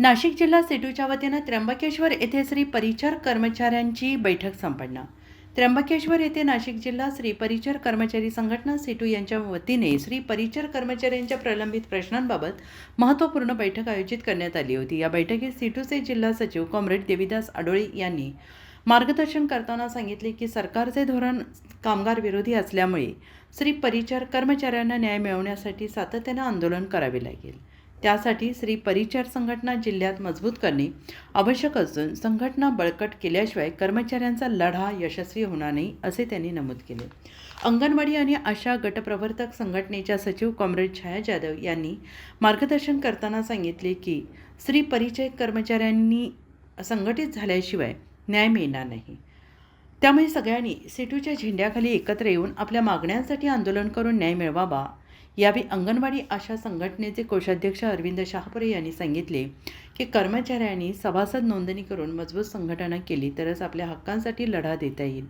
नाशिक जिल्हा सेटूच्या वतीनं त्र्यंबकेश्वर येथे श्री परिचार कर्मचाऱ्यांची बैठक संपन्न। त्र्यंबकेश्वर येथे नाशिक जिल्हा श्री परिचार कर्मचारी संघटना सेटू यांच्या वतीने श्री परिचार कर्मचाऱ्यांच्या प्रलंबित प्रश्नांबाबत महत्त्वपूर्ण बैठक आयोजित करण्यात आली होती। या बैठकीत सेटूचे जिल्हा सचिव कॉम्रेड देविदास आडोळे यांनी मार्गदर्शन करताना सांगितले की सरकारचे धोरण कामगार विरोधी असल्यामुळे श्री परिचार कर्मचाऱ्यांना न्याय मिळवण्यासाठी सातत्याने आंदोलन करावे लागेल। त्यासाठी श्री परिचार संघटना जिल्ह्यात मजबूत करणे आवश्यक असून संघटना बळकट केल्याशिवाय कर्मचाऱ्यांचा लढा यशस्वी होणार नाही असे त्यांनी नमूद केले। अंगणवाडी आणि आशा गटप्रवर्तक संघटनेच्या सचिव कॉम्रेड छाया जाधव यांनी मार्गदर्शन करताना सांगितले की श्री परिचय कर्मचाऱ्यांनी संघटित झाल्याशिवाय न्याय मिळणार नाही। त्यामुळे सगळ्यांनी सेटूच्या झेंड्याखाली एकत्र येऊन आपल्या मागण्यांसाठी आंदोलन करून न्याय मिळवावा। यावेळी अंगणवाडी आशा संघटनेचे कोषाध्यक्ष अरविंद शहापुरे यांनी सांगितले की कर्मचाऱ्यांनी सभासद नोंदणी करून मजबूत संघटना केली तरच आपल्या हक्कांसाठी लढा देता येईल।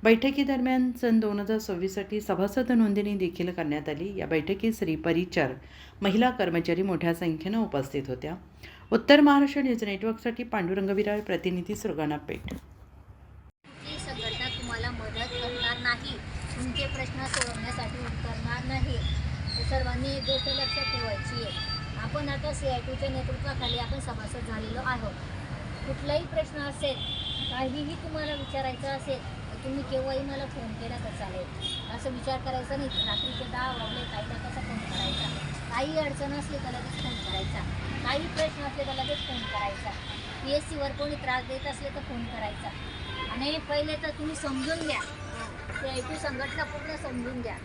बैठकीदरम्यान सन 2026 साठी सभासद नोंदणी देखील करण्यात आली। या बैठकीत श्री परिचार महिला कर्मचारी मोठ्या संख्येने उपस्थित होत्या। उत्तर महाराष्ट्र न्यूज नेटवर्कसाठी पांडुरंग विराळ, प्रतिनिधी सुरगाणा पेठ। संघटना तुम्हाला मदत करणार नाही, तुमचे प्रश्न सोडवण्यासाठी उतरणार नाही। सर्वांनी एक गोष्ट लक्षात ठेवायची आहे, आपण आता CITच्या नेतृत्वाखाली आपण सभासद झालेलो आहोत। कुठलाही प्रश्न असेल, काहीही तुम्हाला विचारायचं असेल तर तुम्ही केव्हाही मला फोन केला तर चालेल। असं विचार करायचा नाही रात्रीचे 10 वाजले काहीला कसा फोन करायचा, काही अडचण असली तर लगेच फोन करायचा, काही प्रश्न असले तर लगेच फोन करायचा, PSCवर कोणी त्रास देत असले तर फोन करायचा। आणि पहिले तर तुम्ही समजून घ्या, CIT संघटना पूर्ण समजून घ्या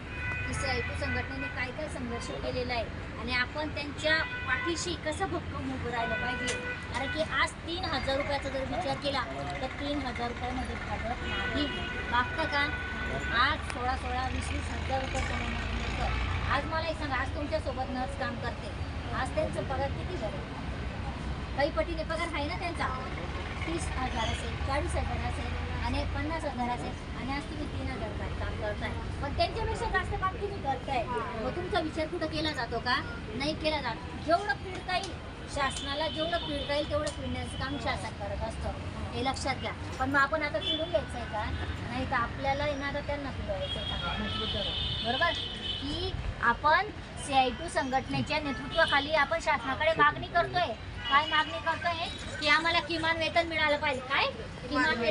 की CIT संघटनेने काय काय संघर्ष केलेला आहे आणि आपण त्यांच्या पाठीशी कसं भक्कम उभं राहिलं पाहिजे। कारण की आज 3000 रुपयाचा जर विचार केला तर 3000 रुपयामध्ये भागत नाही, भागतं का? आज 16-16, 20-20 हजार रुपये मिळतं। आज मला एक सांगा, आज तुमच्यासोबत नर्स काम करते, आज त्यांचा पगार किती झाला? काही पटीने पगार आहे ना त्यांचा, 30,000 असेल, 40,000 असेल आणि 50,000 असेल आणि आज तुम्ही 3,000 काम करताय, पण त्यांच्यापेक्षा जास्त काम तुम्ही करताय। मग तुमचा विचार कुठं केला जातो का? नाही केला जात। जेवढं पिळता येईल शासनाला, जेवढं पिळता येईल तेवढं पिळण्याचं काम शासन करत असतं, हे लक्षात घ्या। पण मग आपण आता पिळून घ्यायचं आहे का? नाही तर आपल्याला येणार त्यांना पिळवायचं आहे का मजबूत करून, बरोबर? की आपण CIT संघटनेच्या नेतृत्वाखाली आपण शासनाकडे मागणी करतोय। काय मागणी करतोय? की आम्हाला किमान वेतन मिळालं पाहिजे। काय किमान वेतन?